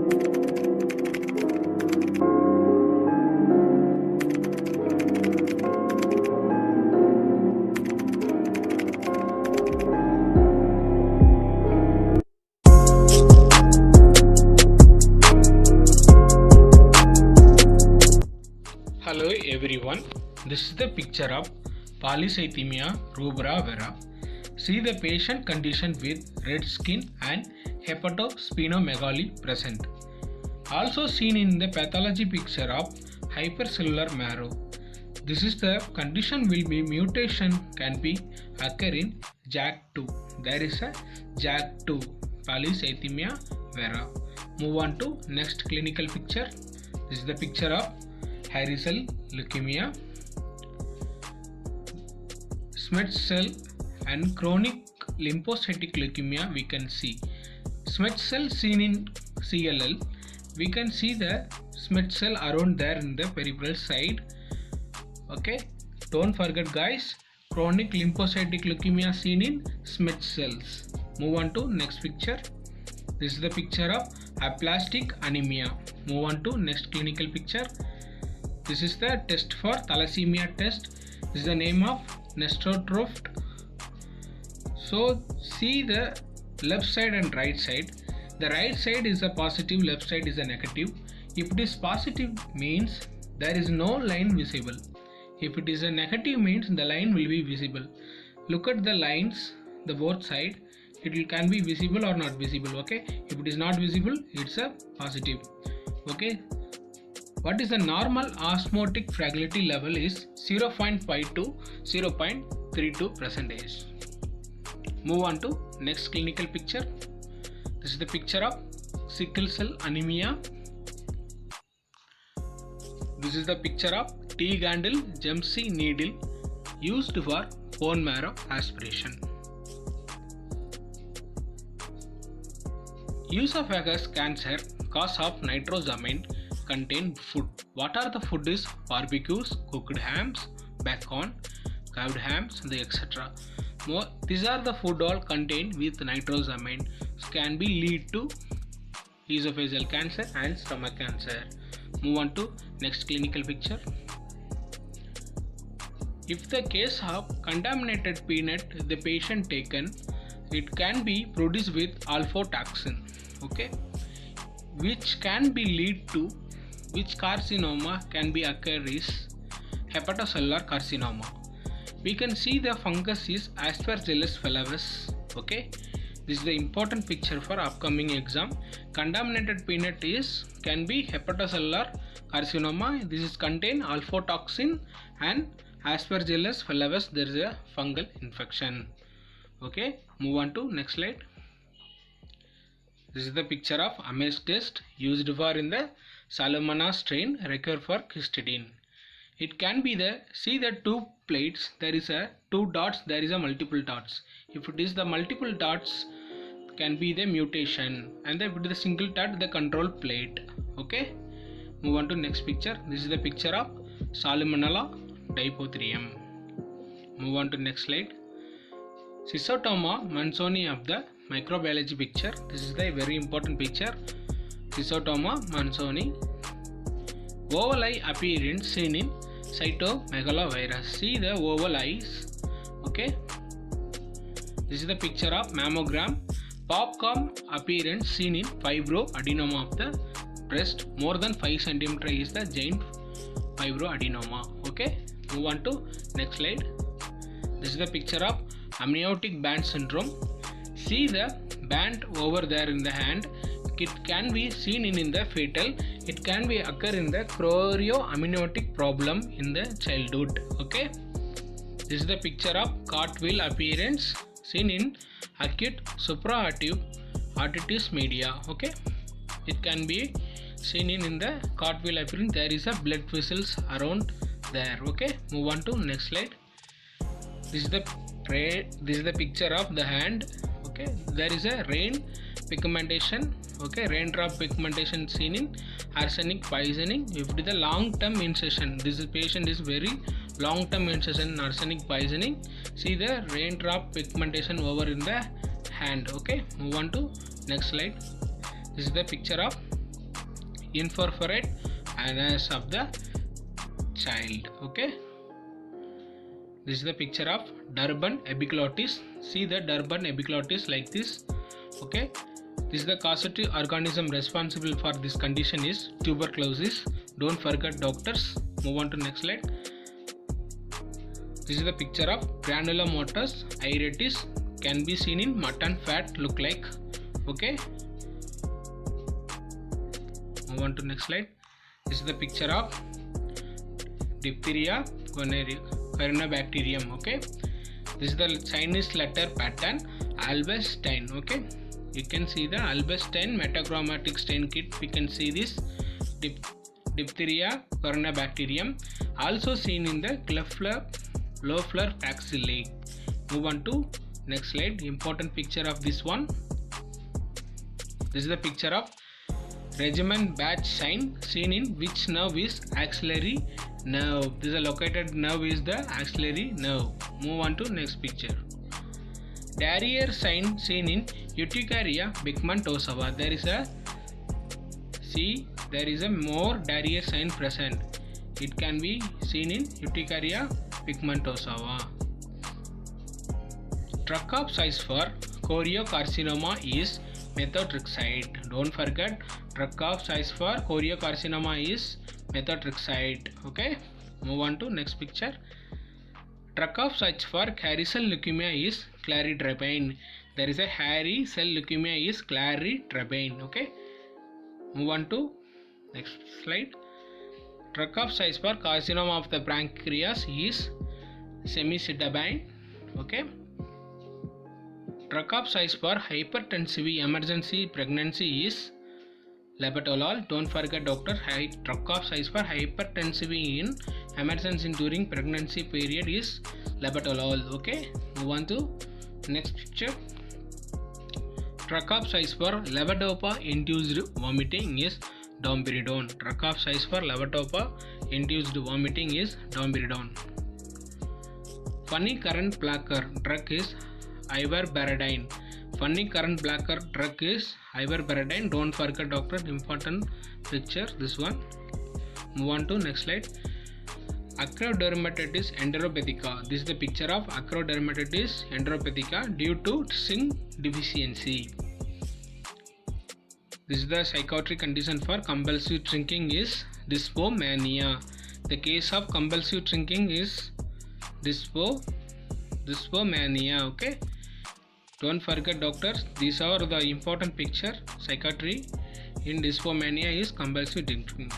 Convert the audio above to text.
Hello everyone, this is the picture of polycythemia rubra vera. See the patient condition with red skin and hepatosplenomegaly present. Also seen in the pathology picture of hypercellular marrow. This is the condition will be mutation can be occur in JAK2. There is a JAK2 polycythemia vera. Move on to next clinical picture. This is the picture of hairy cell leukemia, Schmidt cell and chronic lymphocytic leukemia. We can see Schmidt cell seen in CLL. We can see the Schmidt cell around there in the peripheral side. Okay, don't forget guys, chronic lymphocytic leukemia seen in Schmidt cells. Move on to next picture. This is the picture of aplastic anemia. Move on to next clinical picture. This is the test for thalassemia test. This is the name of Nestrotroft. So see the left side and right side. The right side is a positive, left side is a negative. If it is positive means there is no line visible. If it is a negative means the line will be visible. Look at the lines, the both side. It can be visible or not visible. Okay. If it is not visible, it's a positive. Okay. What is the normal osmotic fragility level is 0.5 to 0.32 percentage. Move on to next clinical picture. This is the picture of sickle cell anemia. This is the picture of Teague-Handle Dempsey needle used for bone marrow aspiration. Esophagus cancer cause of nitrosamine contain food. What are the food is barbecues, cooked hams, bacon, carved hams, etc. These are the food all contained with nitrosamine, can be lead to esophageal cancer and stomach cancer. Move on to next clinical picture. If the case of contaminated peanut the patient taken, it can be produced with alpha-toxin, okay, which can be lead to which carcinoma can be occur is hepatocellular carcinoma. We can see the fungus is Aspergillus flavus. Okay, this is the important picture for upcoming exam. Contaminated peanut is can be hepatocellular carcinoma. This is contain alpha-toxin and Aspergillus flavus. There is a fungal infection. Okay, move on to next slide. This is the picture of AMAZE test used for in the Salmonella strain required for histidine. It can be the see the two plates. There is a two dots. There is a multiple dots. If it is the multiple dots, can be the mutation, and if it is the single dot, the control plate. Okay. Move on to next picture. This is the picture of Salmonella typhimurium. Move on to next slide. Schistosoma mansoni of the microbiology picture. This is the very important picture. Schistosoma mansoni. Oval eye appearance seen in cytomegalovirus. See the oval eyes. Okay. This is the picture of mammogram. Popcorn appearance seen in fibroadenoma of the breast. More than 5 cm is the giant fibroadenoma. Okay. Move on to next slide. This is the picture of amniotic band syndrome. See the band over there in the hand. It can be seen in the fetal. It can be occur in the chorioamniotic problem in the childhood. Okay. This is the picture of cartwheel appearance seen in acute supraactive otitis media. Okay. It can be seen in the cartwheel appearance. There is a blood vessels around there. Okay. Move on to next slide. This is the picture of the hand. Okay. There is a rain pigmentation. Okay, raindrop pigmentation seen in arsenic poisoning. If it is a long-term incision, this patient is very long-term incision in arsenic poisoning. See the raindrop pigmentation over in the hand. Okay, move on to next slide. This is the picture of inferforate anus of the child. Okay, this is the picture of Durban epiglottis. See the Durban epiglottis like this. Okay, this is the causative organism responsible for this condition is tuberculosis. Don't forget, doctors. Move on to next slide. This is the picture of granulomatous iritis, can be seen in mutton fat look like. Okay, move on to next slide. This is the picture of diphtheria corynebacterium. Okay, this is the Chinese letter pattern Albert Stein. Okay, you can see the Albert Stein metachromatic stain kit. We can see this diphtheria corynebacterium, also seen in the Loeffler bacilli. Move on to next slide. Important picture of this one. This is the picture of Regiment badge sign, seen in which nerve is axillary nerve. This is a located nerve is the axillary nerve. Move on to next picture. Darrier sign seen in Urticaria pigmentosa. There is a more Darrier sign present. It can be seen in Urticaria pigmentosa. Drug of choice for choriocarcinoma is methotrexate. Don't forget, drug of choice for choriocarcinoma is methotrexate. Okay, move on to next picture. Drug of choice for hairy cell leukemia is clarithromycin. There is a hairy cell leukemia is clarithromycin. Okay, move on to next slide. Drug of choice for carcinoma of the pancreas is gemcitabine. Okay. Drug of choice for hypertensive emergency pregnancy is labetalol. Don't forget, doctor. Drug of choice for hypertensive in emergency during pregnancy period is labetalol. Okay, move on to next picture. Drug of choice for levodopa induced vomiting is domperidone. Drug of choice for levodopa induced vomiting is domperidone. Funny current blocker drug is ivermectin. Funny current blocker drug is ivermectin. Don't forget, doctor. Important picture this one. Move on to next slide. Acrodermatitis enteropathica. This is the picture of acrodermatitis enteropathica due to zinc deficiency. This is the psychiatric condition for compulsive drinking is dysphomania. The case of compulsive drinking is dysphomania. Okay, don't forget, doctors. These are the important picture. Psychiatry in dysphomania is compulsive drinking.